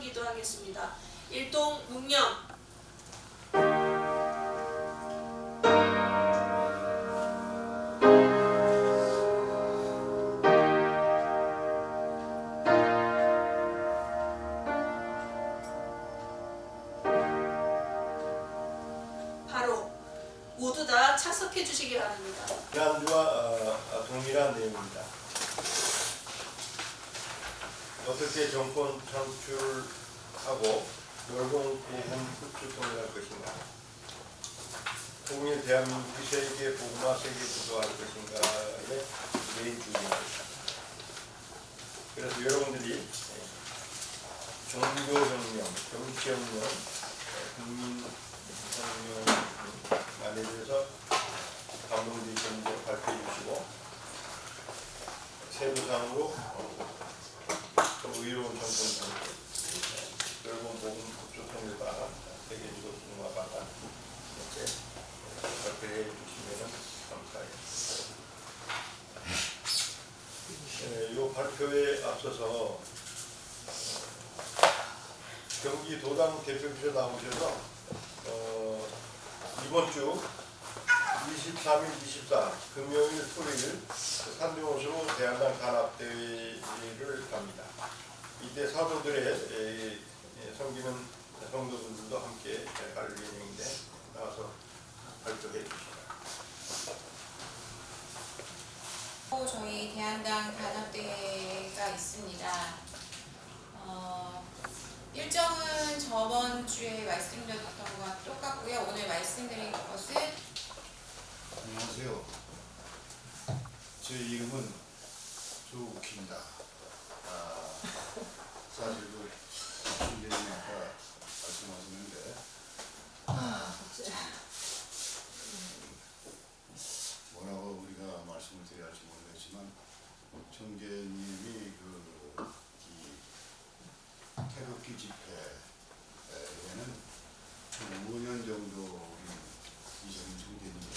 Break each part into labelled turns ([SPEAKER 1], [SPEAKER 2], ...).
[SPEAKER 1] 기도하겠습니다. 일동 묵념. 바로 모두 다 착석해 주시기 바랍니다.
[SPEAKER 2] 지난주와 동일한 내용입니다. 어떻게 정권 창출하고 열공공헌 흡수통일할 것인가, 통일 대한민국 세계 복음화 세계 주도할 것인가의 메인 주제입니다. 그래서 여러분들이 종교혁명, 정치혁명, 국민혁명에 대해서 감동적인 점을 발표해 주시고, 세부상으로 의로운 정권 상태, 결국 복음 흡수통일과 세계 주도 중화가 이렇게 발표해 주시면 감사하겠습니다. 이 발표에 앞서서 경기도당 대표께서 나오셔서 이번 주 23일, 24 금요일, 토요일 산대호수로 대한당 단합대회를 합니다. 이때 사도들의 섬기는 성도분들도 함께 갈 예정인데 나와서 발표해 주시다.
[SPEAKER 3] 저희 대한당 단합대회가 있습니다. 일정은 저번 주에 말씀드렸던 것과 똑같고요. 오늘 말씀드린 것은
[SPEAKER 4] 안녕하세요. 제 이름은 조욱희입니다. 사실 그 신재님 아까 말씀하셨는데 뭐라고 우리가 말씀을 드려야 할지 모르겠지만 총재님이 이 태극기 집회에는 5년 정도 이재명 총재님이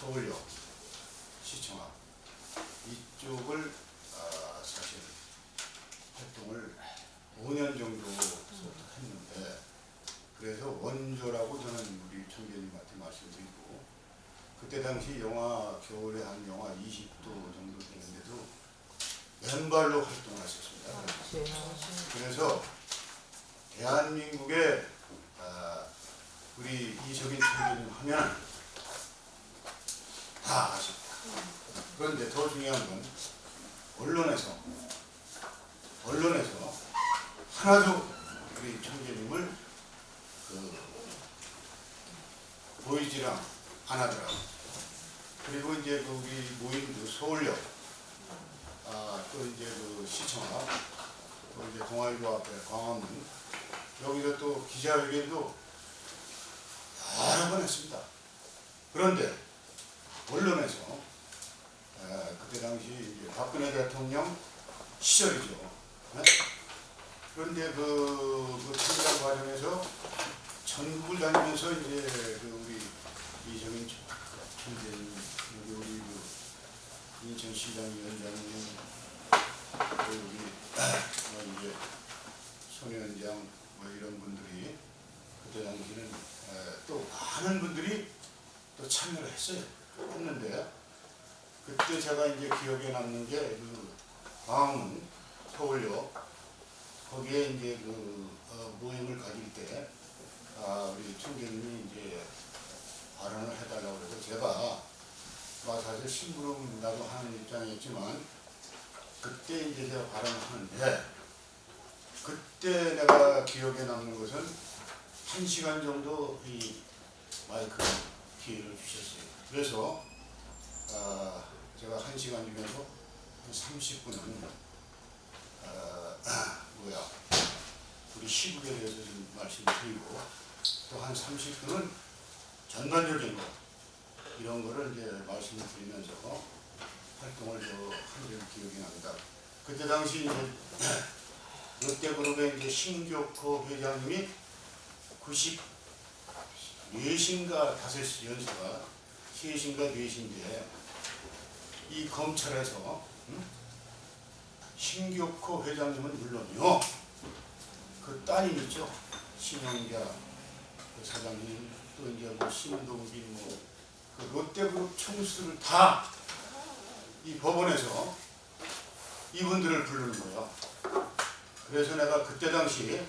[SPEAKER 4] 서울역, 시청 앞 이쪽을 사실 활동을 5년 정도 했는데, 그래서 원조라고 저는 우리 총재님한테 말씀드리고, 그때 당시 영하 겨울에 한 영하 20도 정도 되는데도 맨발로 활동을 했었습니다. 그래서 대한민국의 우리 이석인 총재님 하면 다 아십니다. 그런데 더 중요한 건 언론에서 하나도 우리 총재님을 보이지랑 안 하더라고요. 그리고 이제 우리 모임 서울역, 또 이제 시청 앞, 또 이제 동아일보 앞에 광화문, 여기서 또 기자회견도 여러 번 했습니다. 그런데 언론에서 그때 당시 이제 박근혜 대통령 시절이죠. 네? 그런데 그 참관 과정에서 전국을 다니면서 이제 우리 이정인 총재님, 우리 인천시장 위원장님, 우리 이제 손위원장 이런 분들이 그때 당시는 또 많은 분들이 또 참여를 했는데, 그때 제가 이제 기억에 남는 게 광화문 서울역 거기에 이제 모임을 가질 때 우리 총재님이 이제 발언을 해달라고 해서 제가 사실 심부름 나도 하는 입장이었지만 그때 이제 제가 발언을 하는데, 그때 내가 기억에 남는 것은 1시간 정도 이 마이크 기회를 주셨어요. 그래서 제가 1시간 중에서 30분은 우리 시국에 대해서 좀 말씀을 드리고, 또 한 30분은 전반적인 거 이런 거를 이제 말씀을 드리면서 활동을 한 기억이 납니다. 그때 당시 이제 롯데그룹의 이제 신교코 회장님이 94신가 5연세가 3신가 4신데 이 검찰에서 신격호 회장님은 물론요, 그 따님 있죠, 신영자 그 사장님, 또 이제 뭐 신동빈 그 롯데그룹 총수들 다 이 법원에서 이분들을 부르는 거예요. 그래서 내가 그때 당시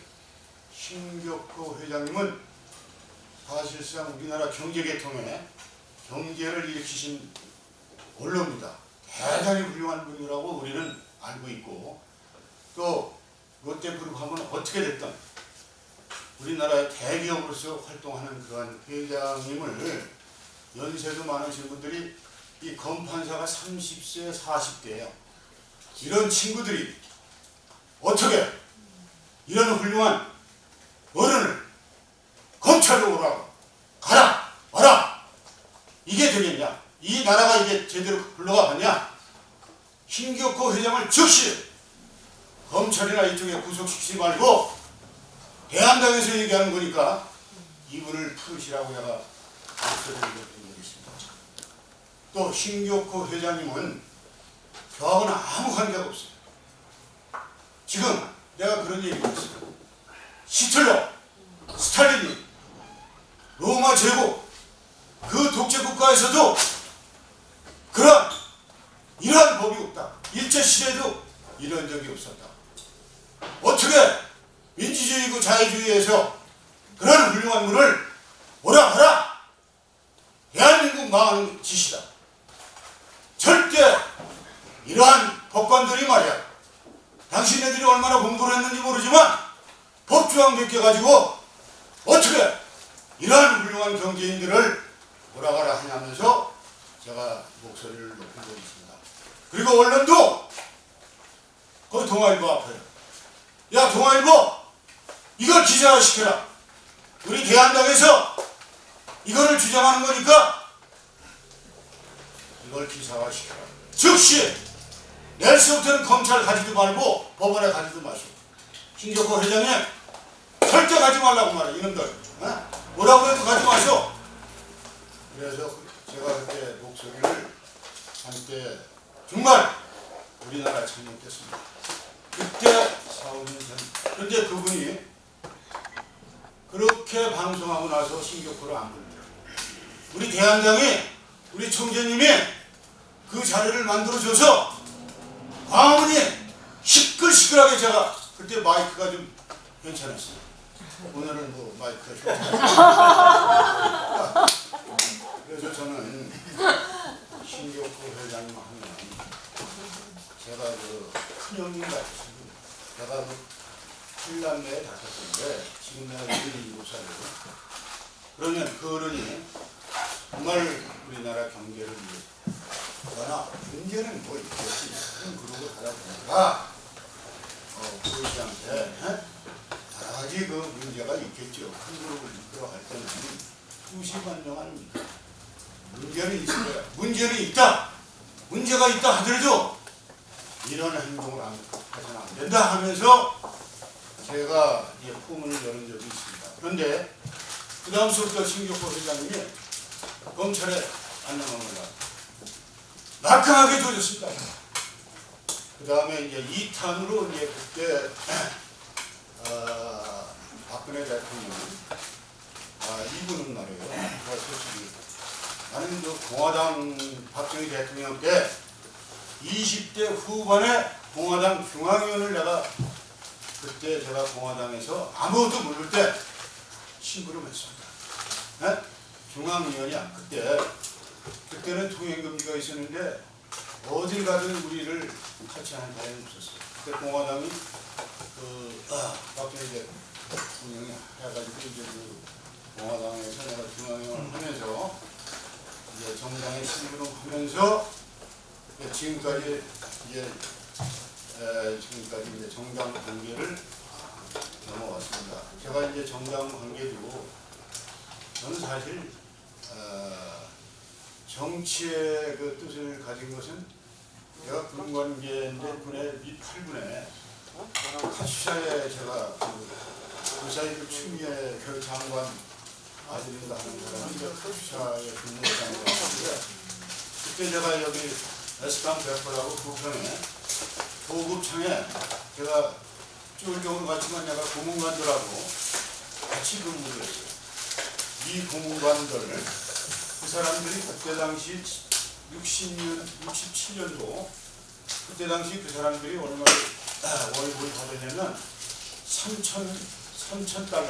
[SPEAKER 4] 신격호 회장님은 사실상 우리나라 경제계통에 경제를 일으키신 원로입니다. 대단히 훌륭한 분이라고 우리는 알고 있고, 또 롯데그룹 하면 어떻게 됐든 우리나라의 대기업으로서 활동하는 그러한 회장님을, 연세도 많으신 분들이 이 검판사가 30세, 40대예요. 이런 친구들이 어떻게 이런 훌륭한 어른을 검찰로 오라고 가라 와라 이게 되겠냐? 이 나라가 이게 제대로 흘러가겠냐? 신격호 회장을 즉시 검찰이나 이쪽에 구속시키지 말고 대한당에서 얘기하는 거니까 이분을 풀으시라고 내가 말씀드리겠습니다. 또 신격호 회장님은 저하고는 아무 관계가 없어요. 지금 내가 그런 얘기를 했어요. 히틀러, 스탈린이 로마 제국 그 독재 국가에서도 이러한 법이 없다. 일제시대에도 이런 적이 없었다. 어떻게 민주주의고 자유주의에서 그런 훌륭한 분을 오라 하라? 대한민국 망하는 짓이다. 절대 이러한 법관들이 말이야, 당신네들이 얼마나 공부를 했는지 모르지만 법조항 몇 개 가지고 어떻게 이러한 훌륭한 경제인들을 오라가라 하냐면서 제가 목소리를 높인 적이 있습니다. 그리고 언론도 거기 동아일보 앞에, 야 동아일보 이걸 기사화시켜라. 우리 대한당에서 이거를 주장하는 거니까 이걸 기사화시켜라. 즉시 내일서부터는 검찰 가지도 말고 법원에 가지도 마시고, 신격호 회장님 절대 가지 말라고 말해. 이놈들 뭐라고 해도 가지 마시오. 그래서 제가 그때 목소리를 한때 정말 우리나라 창립됐습니다. 그때 4~5년 전. 그런데 그분이 그렇게 방송하고 나서 신격호를 안 부릅니다. 우리 대한당이, 우리 총재님이 그 자리를 만들어줘서 광화문이 시끌시끌하게, 제가 그때 마이크가 좀 괜찮았어요. 오늘은 뭐 마이크가 좋아요. 그래서 저는 신격호 회장님 하면 제가 그 큰형님 같으신 분, 제가 그 7남매에 다쳤는데 지금 내가 77살이에요. 그러면 그 어른이 정말 우리나라 경제를 위해, 그러나 문제는 뭐 있겠지. 그러고 가다 보니까 보이시한테 여러 가지 그 문제가 있겠죠. 큰 그룹을 이끌어갈 때는 수십만 명 아닙니까? 문제는 있을 거야. 문제는 있다. 문제가 있다 하더라도 이런 행동을 해서는 안 된다 하면서 제가 이제 포문을 여는 적이 있습니다. 그런데 그 다음서부터 신격호 회장님이 검찰에 안녕합니다. 막강하게 조졌습니다. 그 다음에 이제 2탄으로 이제 그때 박근혜 대통령 이분은 말이에요. 솔직히 나는 그 공화당 박정희 대통령 때 20대 후반에 공화당 중앙위원을 내가 그때 제가 공화당에서 아무것도 모를 때 심부름했습니다. 네? 중앙위원이야. 그때는 통행금지가 있었는데 어딜 가든 우리를 같이 하는 사람이 없었어요. 그때 공화당이 박정희 대통령이 해가지고 이제 그 공화당에서 내가 중앙위원을 하면서 이제 정당에 심부름하면서 지금까지 이제 정당 관계를 넘어왔습니다. 제가 이제 정당 관계도 저는 사실 정치의 그 뜻을 가진 것은, 제가 군관계인데 군의 밑 8군에 카투샤에 제가 그 사이 그 추미애 그 장관 아들인가 하는 사람이 카투샤에 근무장이었는데, 그때 제가 여기 에스강 베퍼라고 부평에 보급청에 제가 쫄경으로 갔지만 내가 고문관들하고 같이 근무를 했어요. 이 고문관들 그 사람들이 그때 당시 67년도 그때 당시 그 사람들이 얼마나 월급을 받으냐면 3,000달러.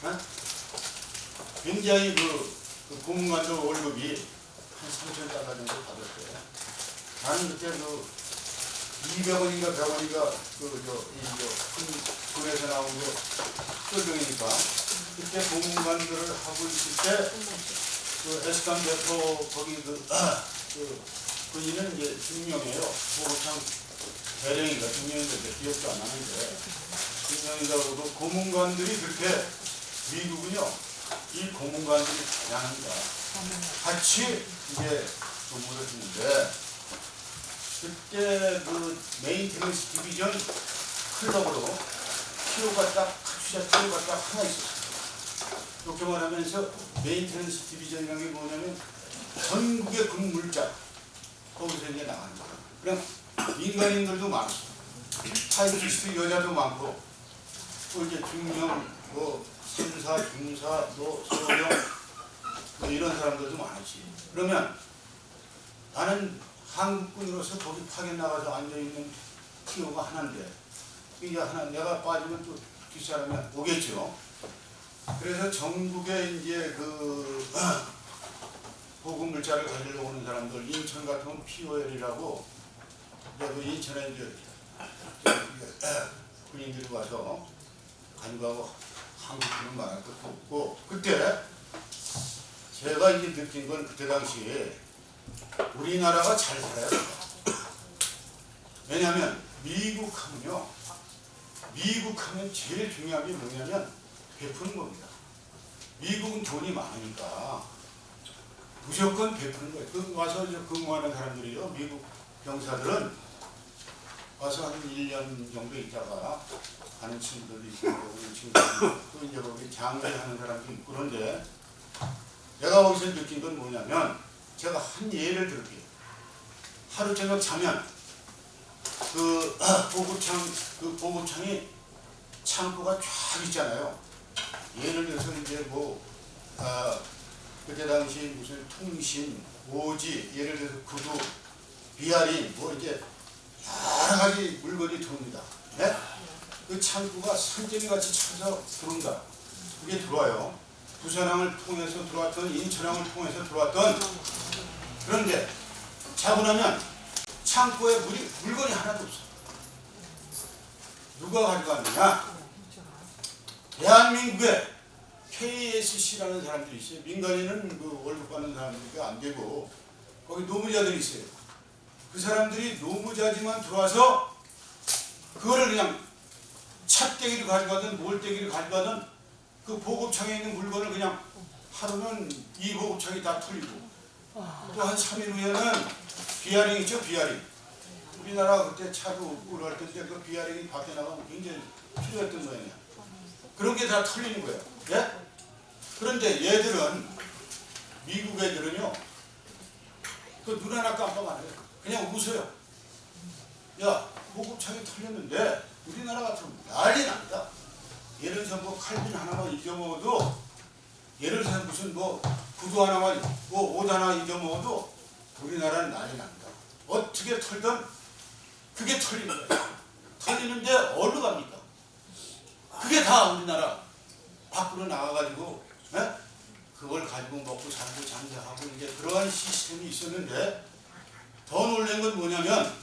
[SPEAKER 4] 어? 굉장히 그 고문관들 월급이 한 3,000달러 정도 받았어요. 나는 그때 200원인가 100원인가 군에서 나온 쫄병이니까 그때 고문관들을 하고 있을 때 그 에스칸 대표 거기 군인은 이제 중령이에요. 보고창 대령인가 중령인가 기억도 안 나는데 중령이라고 고문관들이 그렇게 미국은요 이 고문관들이 다양합니다. 같이 이제 근무를 했는데 그때 그 메인테넌스 디비전 클럽으로 필요가 딱 각주자 필요가 딱 하나 있었어요. 이렇게 말하면서 메인테넌스 디비전이라는 게 뭐냐면 전국의 군물자 거기서 이제 나가는 거예요. 그냥 민간인들도 많고 타이피스트 여자도 많고 또 이제 중령 뭐 선사 중사 뭐 소령 뭐 이런 사람들도 많았지. 그러면 나는 한국군으로서 거기 파견 나가서 앉아있는 티오가 하나인데 이게 하나 내가 빠지면 또 뒷사람이 오겠죠. 그래서 전국에 이제 그 보급물자를 가지러 오는 사람들 인천 같은 건 POL이라고 그 인천에 이제 군인들이 와서 가져가고 한국군은 말할 것도 없고 그때 제가 이제 느낀 건 그때 당시에 우리나라가 잘 살아요. 왜냐하면 미국하면 제일 중요한 게 뭐냐면 베푸는 겁니다. 미국은 돈이 많으니까 무조건 베푸는 거예요. 그 와서 이제 근무하는 사람들이요. 미국 병사들은 와서 한 1년 정도 있다가 가는 친구들도 있고 그런 친구들 또 이제 거기 장교하는 사람도 있고 그런데 내가 거기서 느낀 건 뭐냐면 제가 한 예를 들게요. 하루 저녁 자면 그 보급창이 창고가 쫙 있잖아요. 예를 들어서 이제 그때 당시 무슨 통신, 오지, 예를 들어서 구두, 비아린, 뭐 이제 여러 가지 물건이 들어옵니다. 네? 그 창고가 산더미 같이 차서 들어온다. 그게 들어와요. 부산항을 통해서 들어왔던 인천항을 통해서 들어왔던 그런데 자고 나면 창고에 물건이 하나도 없어. 누가 가져갔느냐? 대한민국에 KSC라는 사람들이 있어요. 민간인은 그 월급 받는 사람들이 안 되고 거기 노무자들이 있어요. 그 사람들이 노무자지만 들어와서 그거를 그냥 찻대기를 가져가든 몰대기를 가져가든 그 보급창에 있는 물건을 그냥 하루는 이 보급창이 다 털리고 또 한 3일 후에는 비아링 있죠. 비아링. 우리나라 그때 차도 우할 때 그 비아링이 밖에 나가면 굉장히 필요했던 모양이야. 그런 게 다 털리는 거예요. 예? 그런데 얘들은 미국 애들은요 그 눈 하나 깜빡 안 해요. 그냥 웃어요. 야 보급창이 털렸는데 우리나라 같으면 난리 납니다. 예를 들어서 뭐 칼빈 하나만 잊어먹어도 예를 들어서 무슨 뭐 구두 하나만 뭐 옷 하나 잊어먹어도 우리나라는 난리 납니다. 어떻게 털든 그게 털리는 거예요. 털리는데 어디로 갑니까? 그게 다 우리나라 밖으로 나가가지고 그걸 가지고 먹고 살고 장사하고 이제 그러한 시스템이 있었는데 더 놀란 건 뭐냐면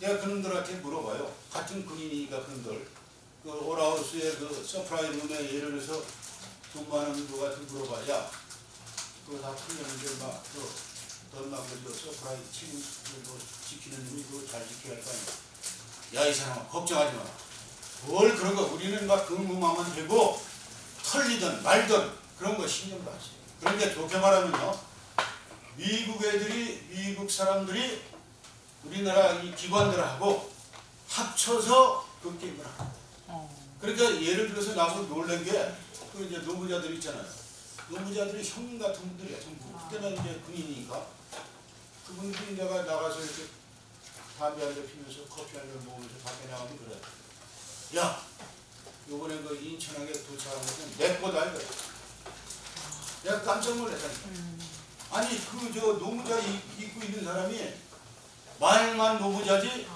[SPEAKER 4] 내가 그놈들한테 물어봐요. 같은 군인이니까 그놈들 그 오라우스의 그 서프라이 룸에 예를 들어서 근무하는 누구한테 물어봐. 야 그거 다 틀렸는데 그 서프라이 팀 지키는 놈이 그거 잘 지켜야 할 거 아니야. 야 이 사람아 걱정하지 마. 뭘 그런 거 우리는 막 근무만 되고 털리든 말든 그런 거 신경도 안 써요. 그런데 좋게 말하면요 미국 사람들이 우리나라 이 기관들하고 합쳐서 그 게임을 하고 그러니까 예를 들어서 나보고 놀란 게 그 이제 노무자들 있잖아요. 노무자들이 형님 같은 분들이야 전부. 그때는 이제 군인이니까 그분들이 내가 나가서 이렇게 담배 한 대 피면서 커피 한 잔 먹으면서 밖에 나가면 그래. 야, 요번에 그 인천항에 도착한 것은 내 거다 이거. 내가 깜짝 놀랐다니까. 아니 그 저 노무자 입고 있는 사람이 말만 노무자지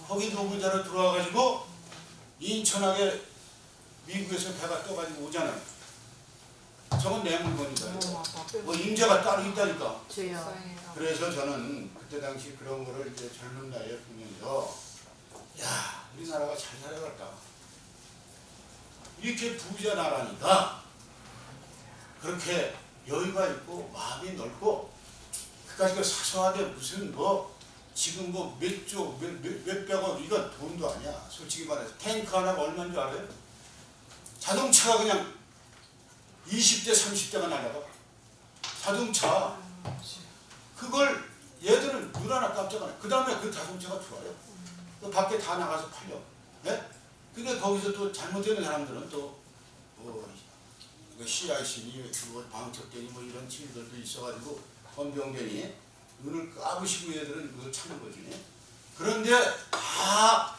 [SPEAKER 4] 거기 노무자로 들어와가지고 인천항에 미국에서 배가 떠가지고 오잖아요. 저건 내 물건이다. 뭐 임자가 따로 있다니까. 그래서 저는 그때 당시 그런 거를 이제 젊은 나이에 보면서 야, 우리나라가 잘 살아갈까. 이렇게 부자 나라니까 그렇게 여유가 있고 마음이 넓고 그까짓 거 사소하게 무슨 뭐 지금 뭐 몇백억 이건 돈도 아니야. 솔직히 말해서 탱크 하나가 얼마인 줄 알아요? 자동차가 그냥 20대 30대가 날아가. 자동차 그걸 얘들은 눈 하나 깜짝 안 해. 그 다음에 그 자동차가 좋아요. 그 밖에 다 나가서 팔려. 네? 근데 거기서 또 잘못되는 사람들은 또 CIC니 뭐 방첩대니 뭐 이런 친구들도 있어가지고 헌병대니 눈을 까부시고 얘들은 그걸 찾는 거지. 그런데 다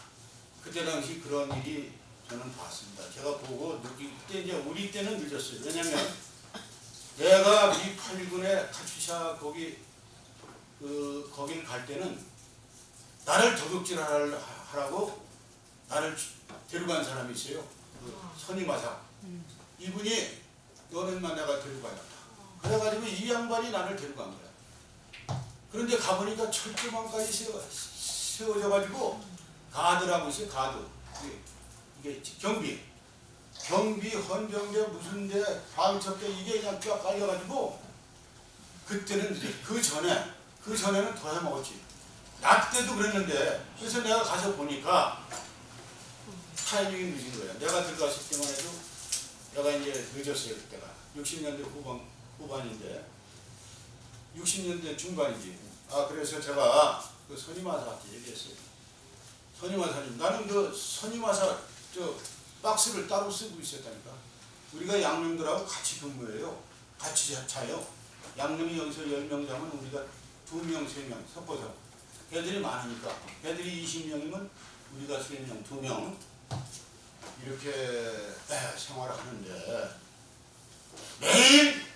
[SPEAKER 4] 그때 당시 그런 일이 저는 봤습니다. 제가 보고 느끼 그때 이제 우리 때는 늦었어요. 왜냐면 내가 미 8군의 카츄샤 거길 갈 때는 나를 도둑질하라고 나를 데려간 사람이 있어요. 그 선임하사. 이분이 너는만 내가 데려가야겠다. 그래가지고 이 양반이 나를 데려간 거야. 그런데 가보니까 철조망까지 세워져가지고 가드라고 있어요. 가드. 이게 경비, 헌병대, 무슨 대, 방첩대 이게 그냥 쫙 깔려가지고 그때는 그 전에는 더 해먹었지. 나 때도 그랬는데 그래서 내가 가서 보니까 타이밍이 늦은 거야. 내가 들어갔을 때만 해도 내가 이제 늦었어요. 그때가 60년대 후반인데 60년대 중반이지. 그래서 제가 그 선임하사한테 얘기했어요. 선임하사님, 나는 그 선임하사 저 박스를 따로 쓰고 있었다니까. 우리가 양놈들하고 같이 근무해요. 같이 자요. 양놈이 여기서 10명 자면 우리가 2명, 3명 섞어서. 애들이 많으니까. 애들이 20명이면 우리가 3명, 2명 이렇게 생활을 하는데 매일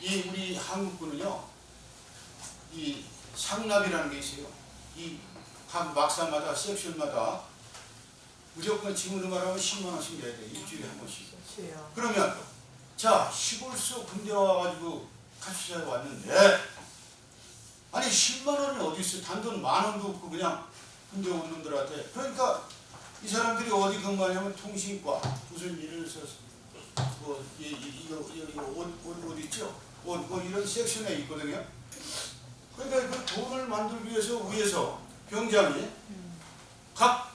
[SPEAKER 4] 이 우리 한국군은요. 이 상납이라는 게 있어요. 이 각 막사마다 섹션마다 무조건 지금으로 말하면 10만 원씩 내야 돼. 일주일에 한 번씩. 그러면 자 시골서 군대 와가지고 카츄샤에 왔는데 아니 10만 원이 어디 있어? 단돈 10,000원도 없고 그냥 군대 온 놈들한테. 그러니까 이 사람들이 어디 근무하냐면 통신과 무슨 일을 써서 뭐 이거 옷 있죠? 옷 뭐 이런 섹션에 있거든요. 그러니까 그 돈을 만들기 위해서 위에서 병장이 각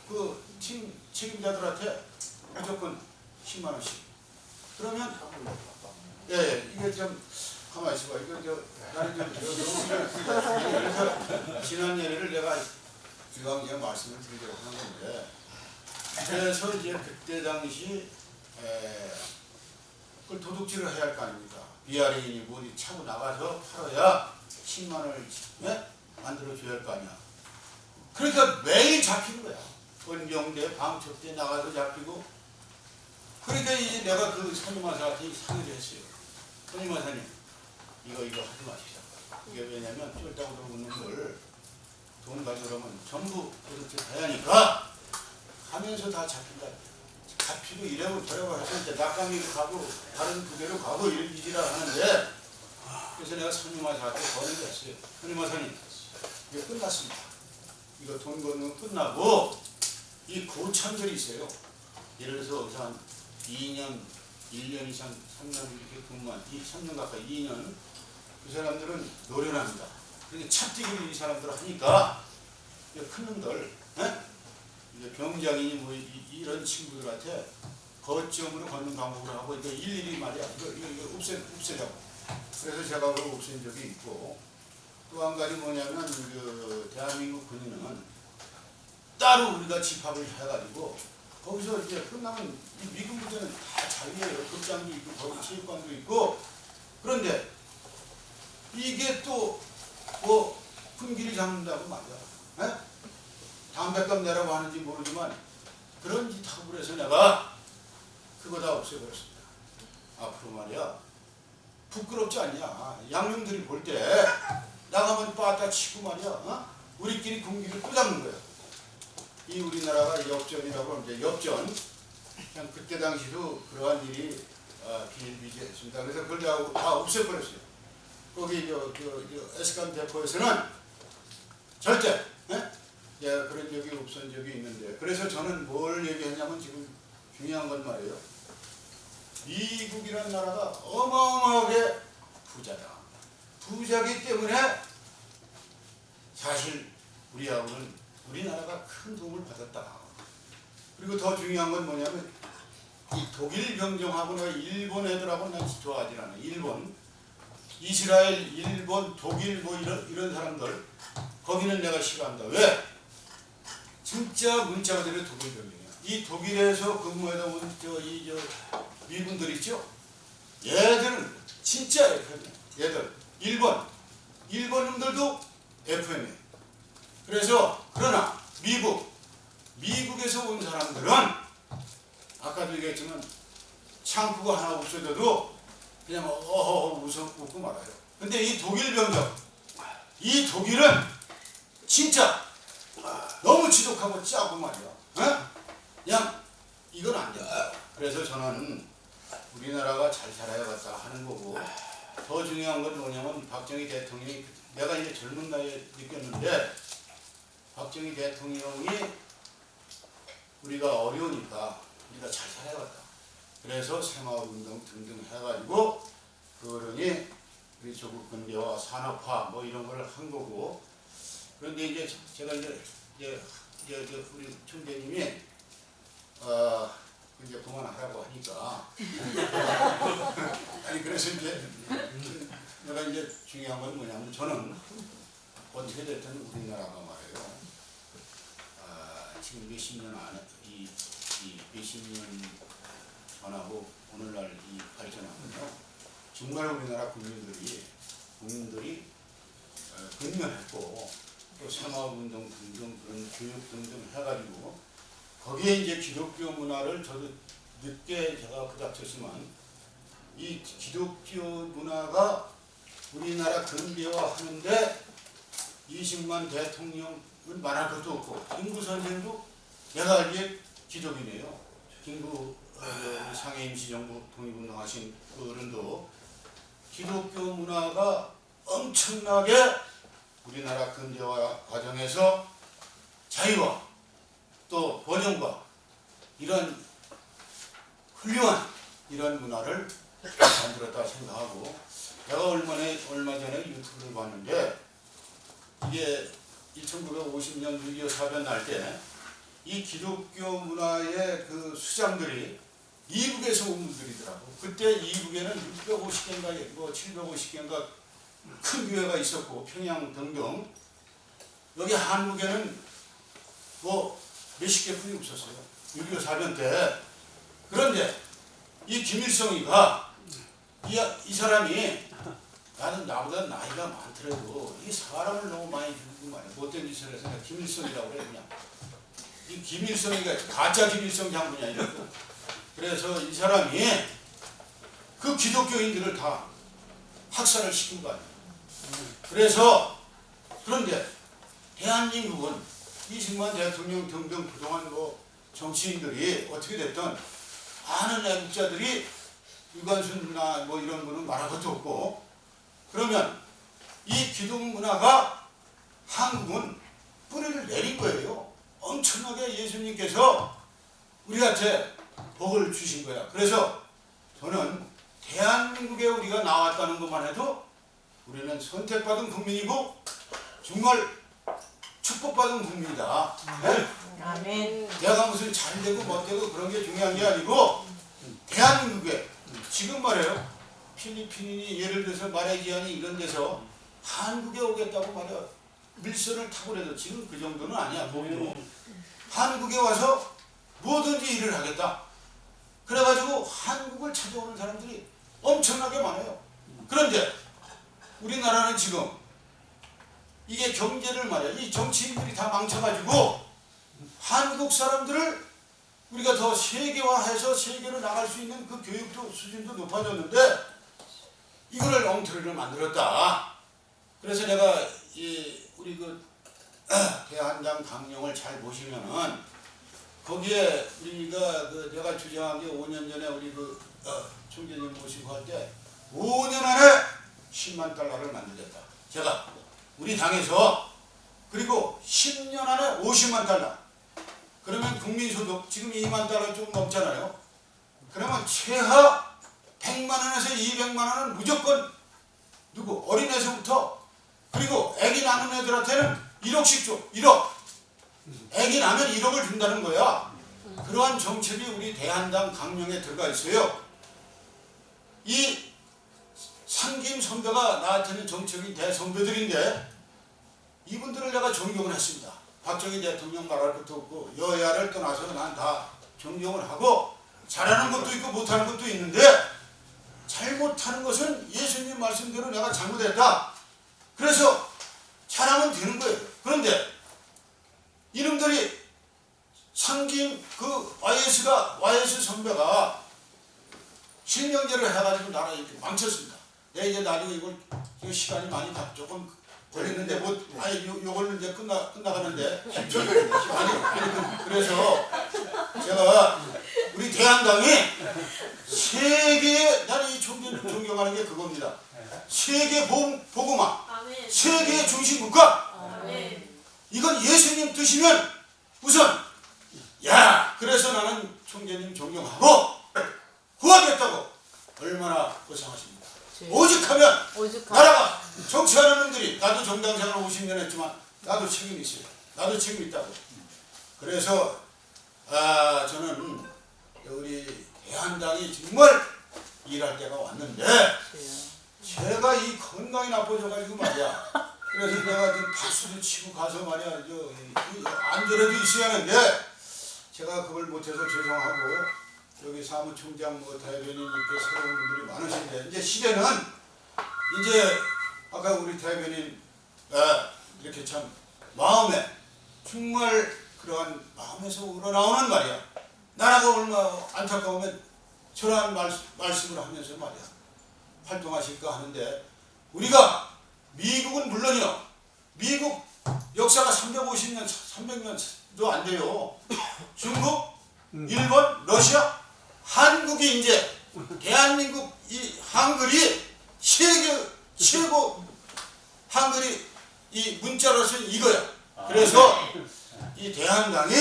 [SPEAKER 4] 그 팀 책임자들한테 무조건 10만 원씩. 그러면 이게 좀 가만히 있어봐. 이거 나는 그래서 지난 예를 내가 이왕 제가 말씀을 드리려고 하는 건데 그래서 이제 그때 당시 그걸 도둑질을 해야 할 거 아닙니까? BRA인이 뭐 어디 차고 나가서 팔아야 10만 원을 만들어 줘야 할 거 아니야. 그러니까 매일 잡히는 거야. 헌병대, 방첩대 나가서 잡히고. 그러니까 이제 내가 그 선임하사한테 상의를 했어요. 선임하사님, 이거 하지 마시자. 이게 왜냐면 쫄딱 들어오는 걸 돈 가져오면 전부 도둑질 해야 하니까 하면서 다 잡힌다. 잡히고 이래고 저래고 해서 이제 낙강이로 가고 다른 부대로 가고 이런 짓이라 하는데 그래서 내가 선임하사한테 건의를 했어요. 선임하사님, 이거 끝났습니다. 이거 돈 걷는 거 끝나고 이 고참들이 있어요. 예를 들어서 한 2년, 1년 이상, 3년 이렇게 근무한 3년 가까이 2년 그 사람들은 노련합니다. 그런데 찻뛰기를 이 사람들 하니까 큰 놈들 이제 병장이니 뭐 이런 친구들한테 거점으로 걷는 방법으로 하고 이거 일일이 말이야. 이거 없애자고. 그래서 제가 그걸 없앤 적이 있고 또 한 가지 뭐냐면 그 대한민국 군인은 따로 우리가 집합을 해가지고 거기서 이제 끝나면 이 미군 부대는 다 자유예요. 극장도 있고 거기 체육관도 있고. 그런데 이게 또 뭐 분기를 잡는다고 말이야. 에? 담뱃값 내라고 하는지 모르지만 그런 짓 하고 그래서 내가 그거 다 없애버렸습니다. 앞으로 말이야 부끄럽지 않냐. 양념들이 볼 때 나가면 빠따 치고 말이야 우리끼리 군기를 끄잡는 거야. 이 우리나라가 역전이라고 하는데 역전 그냥 그때 당시도 그러한 일이 비일비재했습니다. 그래서 그걸 다 없애버렸어요. 거기 에스칸 대포에서는 절대 그런 적이 없었던 적이 있는데 그래서 저는 뭘 얘기했냐면 지금 중요한 건 말이에요. 미국이라는 나라가 어마어마하게 부자다. 부자기 때문에 사실 우리나라가 큰 도움을 받았다. 그리고 더 중요한 건 뭐냐면 이 독일 병정하고 내가 일본 애들하고 난 좋아하지 않아. 일본, 이스라엘, 일본, 독일 뭐 이런 사람들 거기는 내가 싫어한다. 왜? 진짜 문자 그대로 독일 병정이야. 이 독일에서 근무해다 온 미군들 있죠? 얘들은 진짜 FM이야. 얘들 일본 놈들도 FM이에요. 그래서 그러나 미국에서 온 사람들은 아까도 얘기했지만 창구가 하나 없어져도 그냥 웃고 말아요. 근데 이 독일 병정, 이 독일은 진짜 너무 지독하고 짜고 말이야. 그냥 이건 안 돼. 그래서 저는 우리나라가 잘 살아야겠다 하는 거고 더 중요한 건 뭐냐면 박정희 대통령이 내가 이제 젊은 나이에 느꼈는데 박정희 대통령이 우리가 어려우니까 우리가 잘 살아야겠다. 그래서 새마을운동 등등 해가지고 그러니 우리 조국 근대화 산업화 뭐 이런 걸 한 거고 그런데 이제 제가 이제 우리 총재님이 이제 그만하라고 하니까 아니 그래서 이제 내가 이제 중요한 건 뭐냐면 저는 어떻게 됐든 우리나라가 말이에요. 지금 몇십 년 안에 이 몇십 년 전하고 오늘날 이 발전하면요 정말 우리나라 국민들이 근면했고 또 새마을운동 등등 그런 교육 등등 해가지고 거기에 이제 기독교 문화를 저도 늦게 제가 부닥쳤지만 이 기독교 문화가 우리나라 근대화하는데 20만 대통령은 말할 것도 없고 김구 선생도 내가 알기에 기독이네요. 김구 상해 임시정부 독립운동 하신 그 어른도 기독교 문화가 엄청나게 우리나라 근대화 과정에서 자유와 또 번영과 이런 훌륭한 이런 문화를 만들었다 생각하고 내가 얼마 전에 유튜브를 봤는데 이게 1950년 6.25 사변 날 때 이 기독교 문화의 그 수장들이 이북에서 온 분들이더라고. 그때 이북에는 650개인가 뭐 750개인가 큰 교회가 있었고 평양 등등 여기 한국에는 뭐 몇십 개뿐이 없었어요. 6.25 사변 때. 그런데 이 김일성이가 이 사람이 나는 나보다 나이가 많더라도 이 사람을 너무 많이 죽이고 말이야. 못된 짓을 해서 김일성이라고 그래 그냥. 이 김일성이가 가짜 김일성 장군이 아니고 그래서 이 사람이 그 기독교인들을 다 학살을 시킨 거 아니야. 그래서 그런데 대한민국은 20만 대통령 등등 그동안 뭐 정치인들이 어떻게 됐든 많은 애국자들이 유관순이나 뭐 이런 분은 말할 것도 없고 그러면 이 기독 문화가 한국은 뿌리를 내린 거예요. 엄청나게 예수님께서 우리한테 복을 주신 거야. 그래서 저는 대한민국에 우리가 나왔다는 것만 해도 우리는 선택받은 국민이고 정말 축복받은 국민이다. 네?
[SPEAKER 5] 아멘.
[SPEAKER 4] 내가 무슨 잘되고 못되고 그런 게 중요한 게 아니고 대한민국에 지금 말해요. 필리핀이 예를 들어서 마레이시아니 이런 데서 한국에 오겠다고 말이야. 밀선을 타고 그래도 지금 그 정도는 아니야. 거기도 한국에 와서 뭐든지 일을 하겠다. 그래가지고 한국을 찾아오는 사람들이 엄청나게 많아요. 그런데 우리나라는 지금 이게 경제를 말이야. 이 정치인들이 다 망쳐가지고 한국 사람들을 우리가 더 세계화해서 세계로 나갈 수 있는 그 교육도 수준도 높아졌는데 이거를 엉터리를 만들었다. 그래서 내가 우리 그 대한당 강령을 잘 보시면은 거기에 우리가 내가 주장한 게 5년 전에 우리 총재님 모시고 할 때 5년 안에 10만 달러를 만들겠다. 제가 우리 당에서 그리고 10년 안에 50만 달러. 그러면 국민소득 지금 2만 달러 좀 넘잖아요. 그러면 최하 100만 원에서 200만 원은 무조건 누구 어린애서부터 그리고 애기 낳는 애들한테는 1억씩 줘. 1억. 애기 낳으면 1억을 준다는 거야. 그러한 정책이 우리 대한당 강령에 들어가 있어요. 이 상김 선배가 나한테는 정책인 대선배들인데 이분들을 내가 존경을 했습니다. 박정희 대통령 말할 것도 없고 여야를 떠나서 난 다 존경을 하고 잘하는 것도 있고 못하는 것도 있는데 잘못하는 것은 예수님 말씀대로 내가 잘못했다. 그래서 잘하면 되는 거예요. 그런데 이놈들이 상김 YS 선배가 실명제를 해가지고 나라 이렇게 망쳤습니다. 내가 이제 나중에 이거 시간이 많이 조금 걸리는데 요걸 이제 끝나가는데 10초 걸리네. 아니 그래서 제가 우리 대한당이 세계에 나는 이 총재를 존경하는 게 그겁니다. 세계 복음화,
[SPEAKER 1] 아멘.
[SPEAKER 4] 세계의 중심 국가.
[SPEAKER 1] 아멘.
[SPEAKER 4] 이건 예수님 뜻이면 우선 그래서 나는 총재님 존경하고 구하겠다고 얼마나 고생하십니까. 오직하면 나라가 정치하는 놈들이 나도 정당생활 50년 했지만 나도 책임이 있어요. 나도 책임이 있다고. 그래서 저는 우리 대한당이 정말 일할 때가 왔는데 제가 이 건강이 나빠져가지고 말이야. 그래서 내가 좀 박수를 치고 가서 말이야 안전에도 있어야 하는데 제가 그걸 못해서 죄송하고 여기 사무총장 대변인 이렇게 새로운 분들이 많으신데 이제 시대는 이제 아까 우리 대변인 이렇게 참 마음에 정말 그러한 마음에서 우러나오는 말이야. 나라가 얼마나 안타까우면 저러한 말씀을 하면서 말이야 활동하실까 하는데 우리가 미국은 물론이요. 미국 역사가 350년, 300년도 안 돼요. 중국, 일본, 러시아, 한국이 이제 대한민국 이 한글이 세계 최고 한글이 이 문자로서는 이거야. 그래서 이 대한당이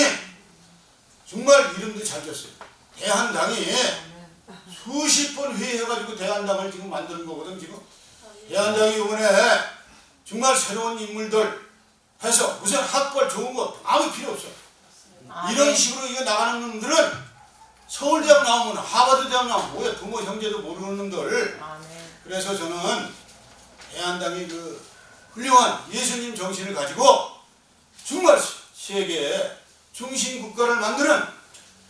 [SPEAKER 4] 정말 이름도 잘 졌어요. 대한당이 수십 번 회의해가지고 대한당을 지금 만드는 거거든 지금. 대한당이 이번에 정말 새로운 인물들 해서 무슨 학벌 좋은 거 아무 필요 없어. 이런 식으로 이거 나가는 놈들은 서울대학 나오면 하버드대학 나오면 뭐야 부모 형제도 모르는 놈들. 그래서 저는 대한당이 그 훌륭한 예수님 정신을 가지고 정말 세계의 중심 국가를 만드는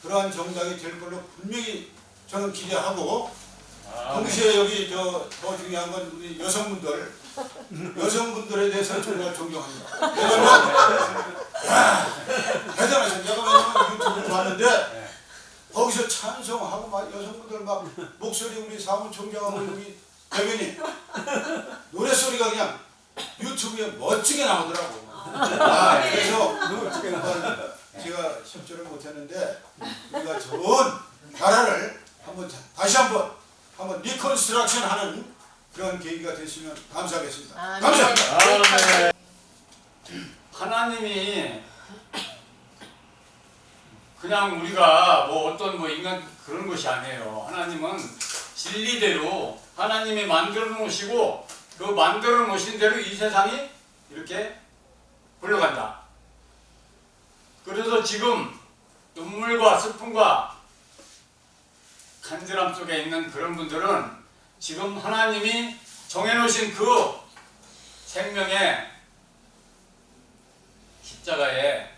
[SPEAKER 4] 그러한 정당이 될 걸로 분명히 저는 기대하고 동시에 여기 더 중요한 건 우리 여성분들에 대해서 정말 존경합니다. 왜냐면 대단하죠. 내가 왜냐면 유튜브를 봤는데 거기서 찬송하고 막 여성분들 막 목소리 우리 사무총장하고 우리 대변인 노래소리가 그냥 유튜브에 멋지게 나오더라고. 그래서 제가 협조를 못했는데 우리가 좋은 나라를 다시 한번 리컨스트럭션 하는 그런 계기가 됐으면 감사하겠습니다. 감사합니다.
[SPEAKER 5] 하나님이 그냥 우리가 어떤 인간 그런 것이 아니에요. 하나님은 진리대로 하나님이 만들어 놓으시고 그 만들어 놓으신 대로 이 세상이 이렇게 흘러간다. 그래서 지금 눈물과 슬픔과 간절함 속에 있는 그런 분들은 지금 하나님이 정해놓으신 그 생명의 십자가에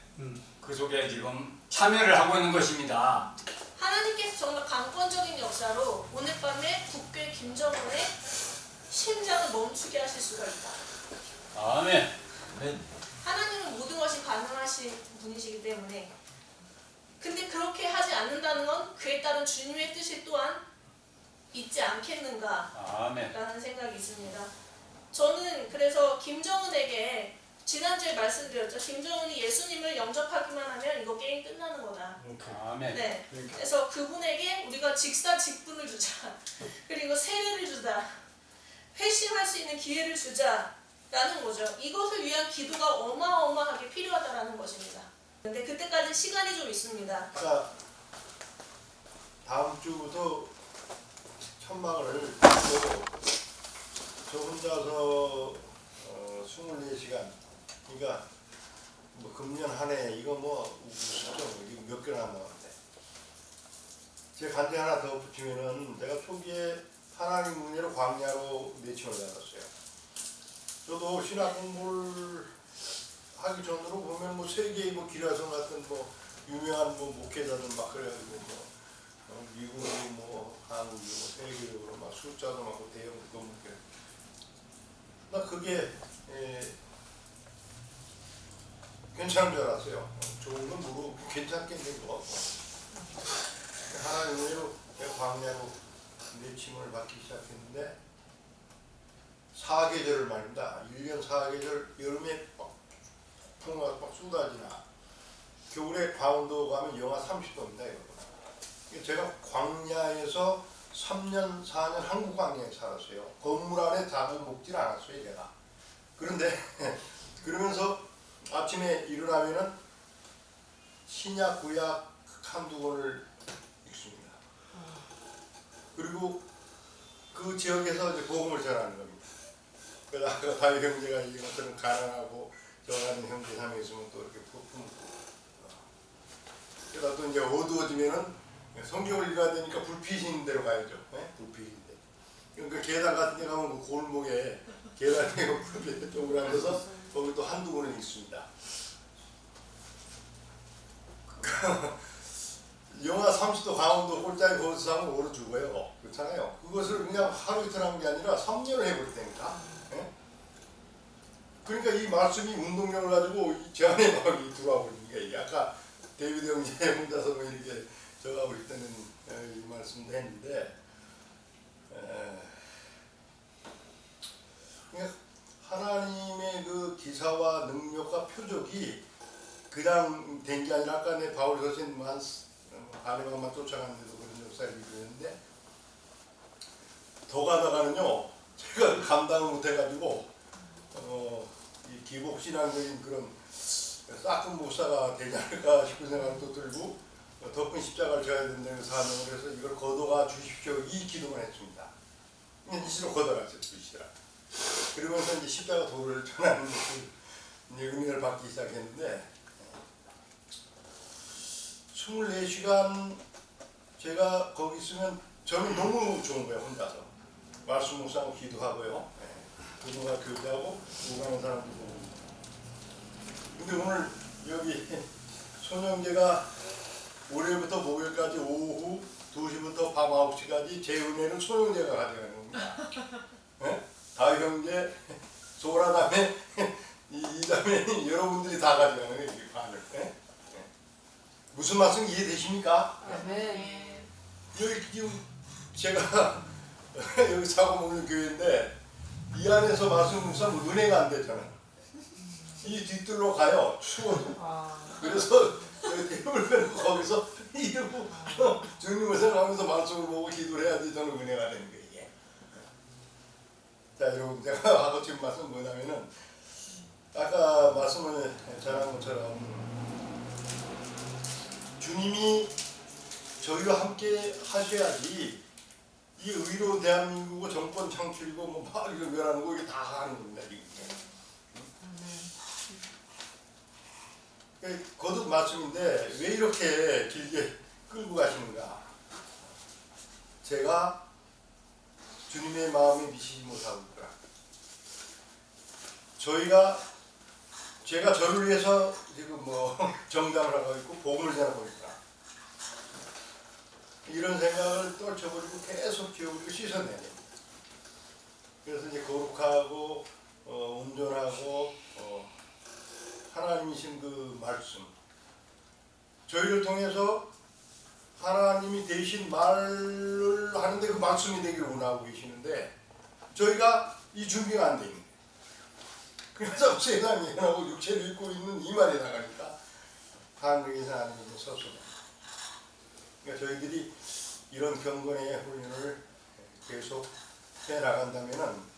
[SPEAKER 5] 그 속에 지금 참여를 하고 있는 것입니다.
[SPEAKER 1] 하나님께서 정말 강권적인 역사로 오늘 밤에 국회 김정은의 심장을 멈추게 하실 수가 있다.
[SPEAKER 5] 아멘.
[SPEAKER 1] 하나님은 모든 것이 가능하신 분이시기 때문에. 근데 그렇게 하지 않는다는 건 그에 따른 주님의 뜻이 또한 있지 않겠는가
[SPEAKER 5] 아멘.
[SPEAKER 1] 라는 생각이 있습니다. 저는 그래서 김정은에게 지난주에 말씀드렸죠. 김정은이 예수님을 영접하기만 하면 이거 게임 끝나는 거다.
[SPEAKER 5] 아멘.
[SPEAKER 1] 네. 그래서 그분에게 우리가 직분을 주자. 그리고 세례를 주자. 회심할 수 있는 기회를 주자라는 거죠. 이것을 위한 기도가 어마어마하게 필요하다라는 것입니다. 근데 그때까지 시간이 좀 있습니다.
[SPEAKER 2] 아까 다음 주부터 천막을 보고 저 혼자서 24시간, 그러니까 뭐 금년 한 해 이거 뭐 몇 개나 남았는데 제가 간증 하나 더 붙이면은 제가 초기에 하나님 문제로 광야로 내침을 받았어요. 저도 신학 공부를 하기 전으로 보면 뭐 세계의 뭐 기라성 같은 뭐 유명한 뭐 목회자들 막 그래가지고 뭐 미국이 뭐 한국이 뭐 세계적으로 막 숫자도 많고 대형 건물들. 나 그게 괜찮은 줄 알았어요. 좋은 건 모르고 괜찮겠는 거 같고. 하나님으로 광야로 내침을 받기 시작했는데 사계절을 말입니다. 1년 4계절 여름에 폭풍우가 막 쏟아지나 겨울에 강원도 가면 영하 30도입니다. 제가 광야에서 3년 4년 한국 광야에 살았어요. 건물 안에 자고 먹질 않았어요 제가. 그런데 그러면서 아침에 일어나면은 신약 구약 한두 권을 읽습니다. 그리고 그 지역에서 이제 복음을 전하는 겁니다. 그래서 아까 다윗 형제가 이것들은 가난하고 저하는 형제 삼에 있으면 또 이렇게 품고 그러다 또 이제 어두워지면은 성경을 읽어야 되니까 불빛이 있는 데로 가야죠. 네? 불빛 있는 데. 그러니까 계단 같은 데 가면 그 골목에 계단에 불빛 쪽으로 하면서 거기 또 한두 권을 읽습니다. 영하 30도 강원도 꼴짜기 거기서 사면 얼어 죽어요. 그렇잖아요. 그것을 그냥 하루 이틀 한 게 아니라 3년을 해버렸다니까. 네? 그러니까 이 말씀이 운동력을 가지고 제 안에 막 들어와 버리는 게 이게 아까 데이비드 형제 혼자서 뭐 이렇게 저하고 있을 때는 이 말씀도 했는데 그러니까 하나님의 그 기사와 능력과 표적이 그냥 된 게 아니라 아까 내 바울 서신 한 아내방만 쫓아갔는데도 그런 역사를 이루었는데 더 가다가는요 제가 감당을 못해가지고 이 기복신앙적인 그런 싹큰 목사가 되지 않을까 싶은 생각도 들고 더 큰 십자가를 져야 된다는 사명을 해서 이걸 걷어가 주십시오 이 기도만 했습니다. 이시로 걷어가 주시더라. 그러면서 이제 십자가 도를 전하는 이제 은혜를 받기 시작했는데 24시간 제가 거기 있으면 저는 너무 좋은 거예요. 혼자서 말씀 묵상하고 기도하고요. 부모가 교제하고 오가는 사람도 보고. 근데 오늘 여기 손영재가 월요일부터 목요일까지 오후 2시부터 밤 9시까지 제 은혜는 손영재가 가져가는 겁니다. 네? 다윗 형제, 소라 다음에 이 다음에 여러분들이 다 가져가는 거예요. 이 반을. 네? 무슨 말씀 이해되십니까?
[SPEAKER 3] 네.
[SPEAKER 2] 여기 지금 제가 여기 사고 먹는 교회인데 이 안에서 말씀 묵상하면 은혜가 안 되잖아. 이 뒤뜰로 가요. 추워서. 그래서 여기 을 빼고 거기서 이러고 주님을 생각하면서 말씀을 보고 기도를 해야지 저는 은혜가 되는 거예요. 이게. 자 여러분 제가 하고 싶은 말씀은 뭐냐면은 아까 말씀을 전한 것처럼 주님이 저희와 함께 하셔야지 이 의로운 대한민국의 정권 창출이고 뭐 막 이거 멸하는 거 이게 다 하는 겁니다. 이게. 거듭 말씀인데 왜 이렇게 길게 끌고 가시는가? 제가 주님의 마음에 미치지 못하고 있더라. 제가 저를 위해서 지금 뭐 정당을 하고 있고 복음을 전하고 있더라. 이런 생각을 떨쳐버리고 계속 기어버리고 씻어내야 됩니다. 그래서 이제 거룩하고 온전하고 하나님이신 그 말씀, 저희를 통해서 하나님이 대신 말을 하는데 그 말씀이 되기를 원하고 계시는데 저희가 이 준비가 안 돼 있는 거예요. 그래서 세상이 일어나고 육체를 입고 있는 이 말이 나가니까 한국에서 하나님이 서서 그러니까 저희들이 이런 경건의 훈련을 계속 해나간다면은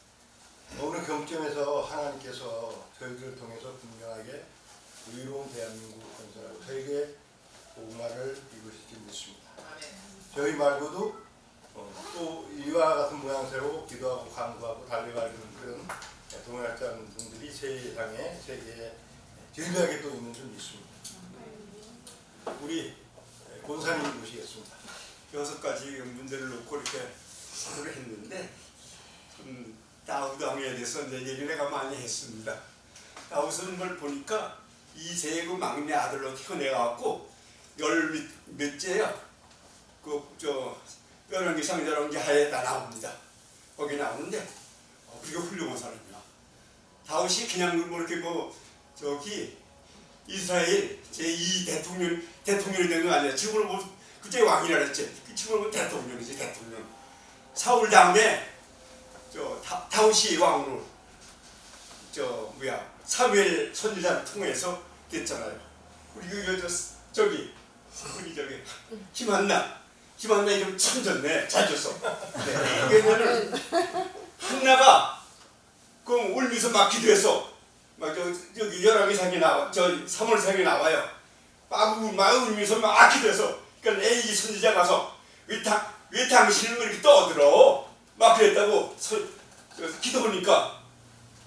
[SPEAKER 2] 어느 경점에서 하나님께서 저희들을 통해서 분명하게 의로운 대한민국을 건설하고 세계 복음화를 이루실지 믿습니다. 저희 말고도 또 이와 같은 모양새로 기도하고 강구하고 달려가는 그런 동역자 분들이 세상에 세계에 질비하게 또 있는 줄 믿습니다. 우리 권사님 모시겠습니다.
[SPEAKER 6] 6가지 문제를 놓고 이렇게 하기로 했는데 다윗 왕에 대해서 내 얘기를 내가 많이 했습니다. 다윗은 걸 보니까 이세의 그 막내 아들로 태어나갖고 열 몇째야 그저 열왕기 상열왕기 하에다 나옵니다. 거기 나오는데 그게 훌륭한 사람이야. 다윗이 그냥 뭐 이렇게 뭐 저기 이스라엘 제2 대통령이 된 거 아니야. 지금은 뭐 그때 왕이라 그랬지. 지금은 대통령이지 대통령. 사울 다음에 저 다윗이 왕으로 저 뭐야 사무엘 선지자를 통해서 됐잖아요. 우리 저기 김한나 이름 참 좋네. 잘 줬어. 네. 왜냐면 한나가 그 울면서 막 기도해서 막 저기 열왕기상에 나와 저 사무엘상에 나와요. 막 울면서 막 기도해서 그러니까 에이 선지자 가서 왜 당신은 이렇게 떠들어? 막 그랬다고 기도하니까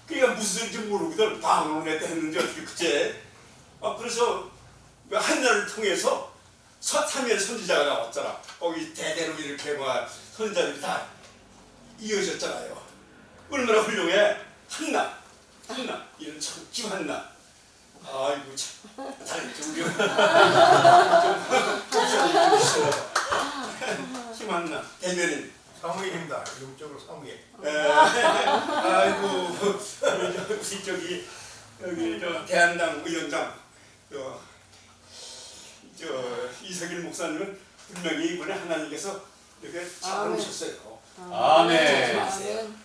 [SPEAKER 6] 그러니까 무슨 소리인지 모르거든. 방언을 했는지 어떻게 그제 그래서 한나를 통해서 사무엘 선지자가 나왔잖아. 거기 대대로 이렇게 막 선지자들이 다 이어졌잖아요. 얼마나 훌륭해. 한나 이런 참 김한나. 아이고 참 잘했죠 우리 김한나 대변인
[SPEAKER 2] 사무엘입니다. 영적으로 사무엘.
[SPEAKER 6] 아이고 우리 저기 여기 저 대한당 위원장 저 이석일 목사님은 분명히 이번에 하나님께서 이렇게 잡아놓으셨어요.
[SPEAKER 5] 아멘.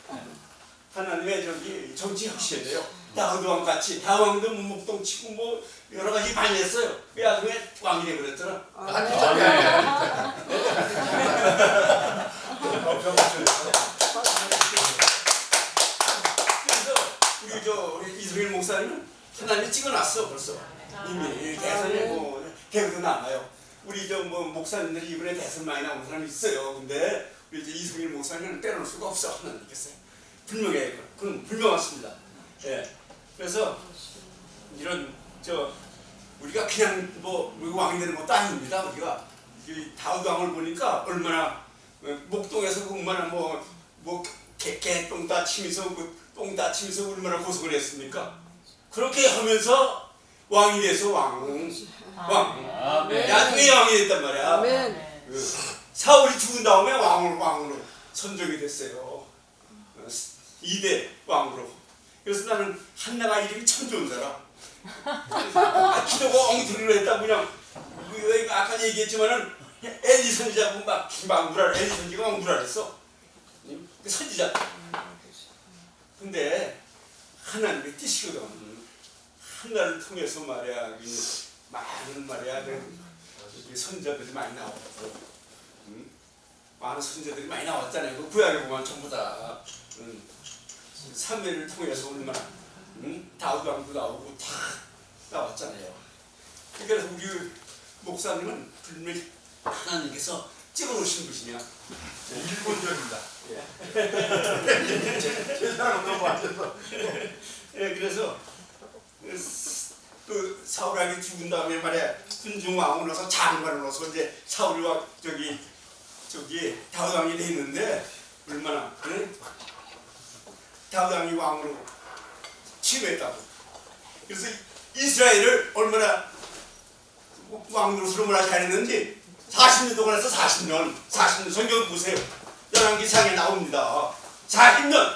[SPEAKER 6] 하나님의 저기 정치 혁신에 돼요. 다윗 왕 같이 다왕도 문목동 치고 뭐 여러 가지 많이 했어요. 왜 나중에 왕이 되버렸잖아. 그래서 우리 이승일 목사님은 하나님이 찍어놨어 벌써. 이미 대선에 뭐 대선도 남아요. 우리 뭐 목사님들이 이번에 대선 많이 나온 사람이 있어요. 근데 우리 이승일 목사님은 빼놓을 수가 없어 하나님께서. 분명해요. 그건 분명하십니다. 예. 그래서 이런 우리가 그냥 뭐 왕이 되는 것도 아닙니다. 우리가 이 다윗 왕을 보니까 얼마나 목동에서 얼마나 개똥 다치면서 똥 다치면서 얼마나 고생을 했습니까? 그렇게 하면서 왕이 돼서 나중에 왕이 됐단 말이야. 사울이 죽은 다음에 왕으로 선정이 됐어요. 2대 왕으로. 그래서 나는 한나가 이름이 참 좋은 사람. 기도가 엉터리로 했다 그냥 아까 얘기했지만은 엘리 선지자고 막 울랄 엘리 선지가 막 울랄했어. 그 선지자. 근데 하나님의 뜻이거든. 한나를 통해서 말이야 많은 말이야 선지자들이 많이 나왔고 많은 선지자들이 많이 나왔잖아요. 그 구약에 보면 전부 다 사무엘을 통해서 얼마나 다윗 왕도 나오고 다 나왔잖아요. 그래서 우리 목사님은 분명히 하나님께서 찍어놓으신 분이냐.
[SPEAKER 2] 일본적입니다.
[SPEAKER 6] 예.
[SPEAKER 2] 세상은 너무 앉아서.
[SPEAKER 6] 예, 그래서 그 사울 왕이 죽은 다음에 말이야 군중 왕으로 넣어서 장관을 넣어서 이제 사울 왕 저기 다윗 왕이 돼 있는데 얼마나 다윗 왕이 왕으로 취임했다고. 그래서 이스라엘을 얼마나 왕으로 얼마나 잘했는지 40년 동안 해서 40년 성경 보세요. 열왕기상에 나옵니다. 40년.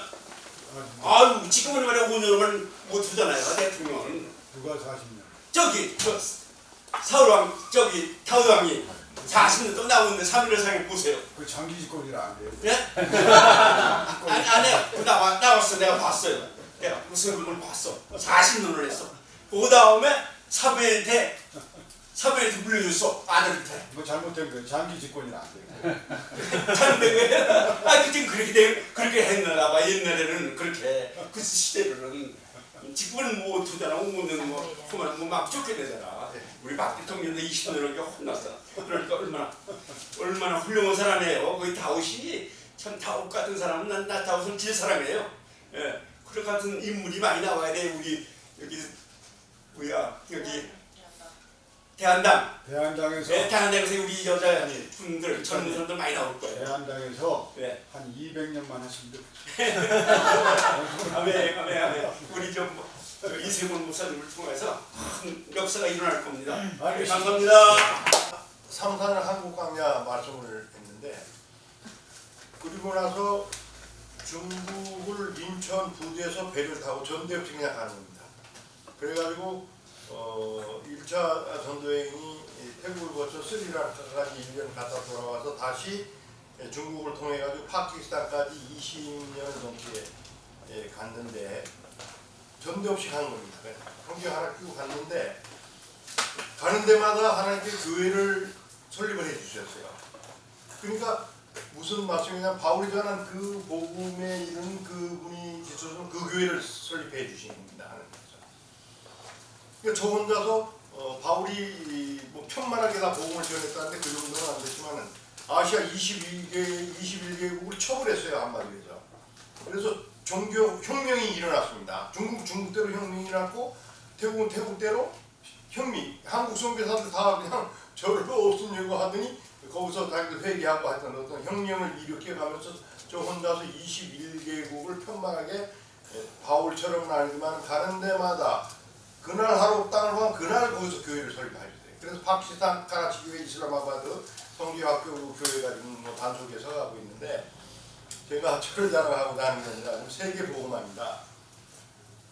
[SPEAKER 6] 아유 지금은 말이야 5년만 못 하잖아요 대통령은.
[SPEAKER 4] 누가 40년?
[SPEAKER 6] 저기 저 사울왕 저기 다윗왕이 40년 또 나오는데 3일을 상해 보세요.
[SPEAKER 4] 그 장기 집권이라 안 돼요.
[SPEAKER 6] 예? 아니 그 나왔어. 내가 봤어요. 내가 무슨 걸 봤어. 40년을 했어. 그 다음에 사무엘한테 물려줬어. 아들한테.
[SPEAKER 4] 뭐 잘못된 거예요. 장기 집권이라 안 돼요.
[SPEAKER 6] 잘못된 그때 그렇게 했나 봐. 옛날에는 그렇게 그 시대로는 지금은 뭐 두잖아. 오면 뭐 그만 뭐막 쫓겨내잖아. 우리 박 대통령도 20년을 혼났어. 그러니까 얼마나 훌륭한 사람이에요. 그 다윗이 참 다윗 같은 사람은 나 다윗은 질 사람이에요. 예, 그런 같은 인물이 많이 나와야 돼. 우리 여기 여기 대한당.
[SPEAKER 4] 대한당에서
[SPEAKER 6] 네, 대한당에서 우리 여자 분들 젊은 사람들 많이 나올 거예요.
[SPEAKER 4] 대한당에서
[SPEAKER 6] 네.
[SPEAKER 4] 한 200년만 하시면 돼요.
[SPEAKER 6] 아멘. 우리 이세곤 목사님을 통해서 큰 역사가 일어날 겁니다. 감사합니다.
[SPEAKER 2] 삼산을 한국 강야 말씀을 했는데 그리고 나서 중국을 인천 부두에서 배를 타고 전대 없이 그냥 가는 겁니다. 그래가지고 1차 전도행이 태국을 거쳐 스리랑카까지 1년 갔다 돌아와서 다시 중국을 통해 가지고 파키스탄까지 20년을 넘게 갔는데 전대 없이 가는 겁니다. 성경 하나 끼고 갔는데 가는 데마다 하나님께 교회를 설립을 해주셨어요. 그러니까 무슨 말씀이냐, 바울이 전한 그 복음에 이른 그분이 계셔서 그 교회를 설립해 주신 겁니다. 하는 거죠. 그러니까 저 혼자서 바울이 뭐 편만하게 다 복음을 전했다는데 그 정도는 안 됐지만은 아시아 21개국을 처벌했어요, 한마디로 해서. 그래서 종교 혁명이 일어났습니다. 중국대로 혁명이 일어났고 태국은 태국대로 혁명. 한국 선교사들 다 그냥 저를 없으려고 하더니 거기서 자기들 회개하고 하여튼 어떤 혁명을 일으켜가면서 저 혼자서 21개국을 편만하게 바울처럼은 아니지만 가는 데마다 그날 하루 땅을 보면 그날 거기서 교회를 설립하셨어요. 그래서 파키스탄 카라치 교회, 이슬람아바드 성교학교 교회가 지금 뭐 단속에 서가고 있는데 제가 저를 자랑하고 다니는 게 아니라 세계 복음화입니다.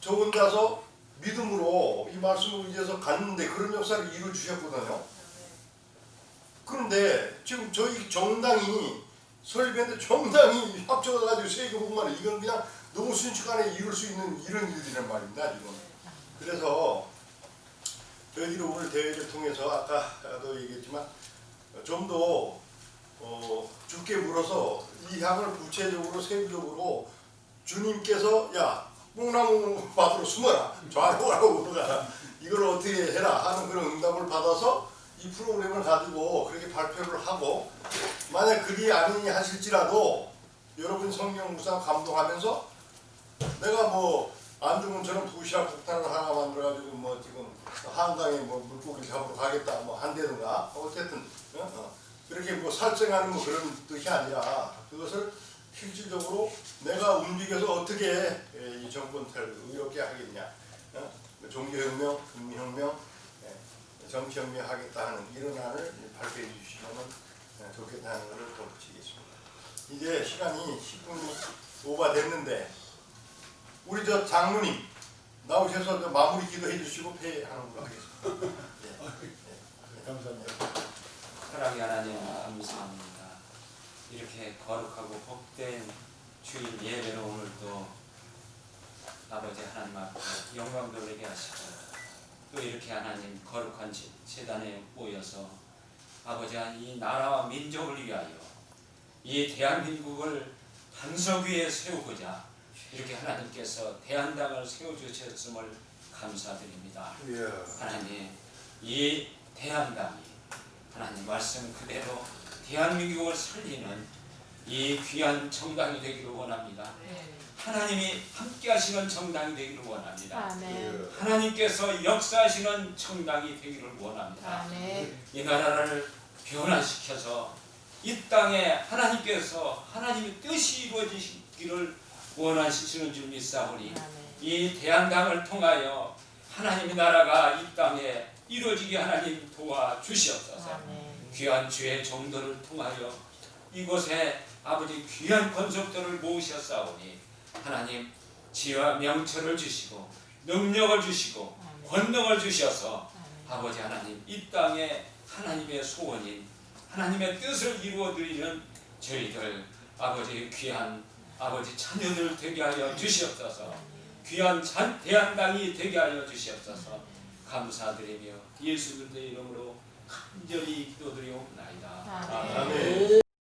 [SPEAKER 2] 저 혼자서 믿음으로 이 말씀을 의지해서 갔는데 그런 역사를 이루어 주셨거든요. 그런데 지금 저희 정당이 설립했는데 정당이 합쳐가지고 세계 복음화를 이건 그냥 너무 순식간에 이룰 수 있는 이런 일들이란 말입니다. 지금. 그래서 저희들이 오늘 대회를 통해서 아까도 얘기했지만 좀 더 죽게 물어서 이 향을 구체적으로 세부적으로 주님께서 야 뽕나무 밭으로 숨어라 좌우하고 그러가 이걸 어떻게 해라 하는 그런 응답을 받아서 이 프로그램을 가지고 그렇게 발표를 하고 만약 그리 아니니 하실지라도 여러분 성령 묵상 감동하면서 내가 뭐 안중근처럼 도시락 폭탄을 하나 만들어가지고 뭐 지금 한강에 뭐 물고기 잡으러 가겠다 뭐 한다든가 어쨌든 그렇게 뭐 살생하는 뭐 그런 뜻이 아니라 그것을 실질적으로 내가 움직여서 어떻게 이 정권을 의롭게 하겠냐, 종교혁명, 금리혁명, 정치혁명 하겠다 하는 이런 안을 발표해 주시면 좋겠다는 것을 덧붙이겠습니다. 이제 시간이 10분이 오버됐는데 우리 저 장로님 나오셔서 저 마무리 기도해 주시고 폐하는 걸로 하겠습니다. 감사합니다.
[SPEAKER 7] 사랑의 하나님 감사합니다. 이렇게 거룩하고 복된 주일 예배를 오늘도 아버지 하나님 앞에 영광 돌리게 하시고 또 이렇게 하나님 거룩한 제단에 모여서 아버지 이 나라와 민족을 위하여 이 대한민국을 반석 위에 세우고자 이렇게 하나님께서 대한당을 세워주셨음을 감사드립니다. 하나님 이 대한당이 하나님 말씀 그대로 대한민국을 살리는 이 귀한 정당이 되기를 원합니다. 하나님이 함께 하시는 정당이 되기를 원합니다.
[SPEAKER 1] 아멘.
[SPEAKER 7] 하나님께서 역사하시는 정당이 되기를 원합니다.
[SPEAKER 1] 아멘.
[SPEAKER 7] 이 나라를 변화시켜서 이 땅에 하나님께서 하나님의 뜻이 이루어지기를 원하시는 줄 믿사오니 이 대한당을 통하여 하나님의 나라가 이 땅에 이루어지게 하나님 도와주시옵소서. 귀한 주의 종들을 통하여 이곳에 아버지 귀한 권속들을 모으셨사오니 하나님 지혜와 명철을 주시고 능력을 주시고 권능을 주셔서 아버지 하나님 이 땅에 하나님의 소원인 하나님의 뜻을 이루어드리는 저희들 아버지 귀한 아버지 자녀들 되게 하여 주시옵소서. 귀한 대한당이 되게 하여 주시옵소서. 감사드리며 예수 그리스도의 이름으로 간절히 기도드리옵나이다.
[SPEAKER 2] 아멘.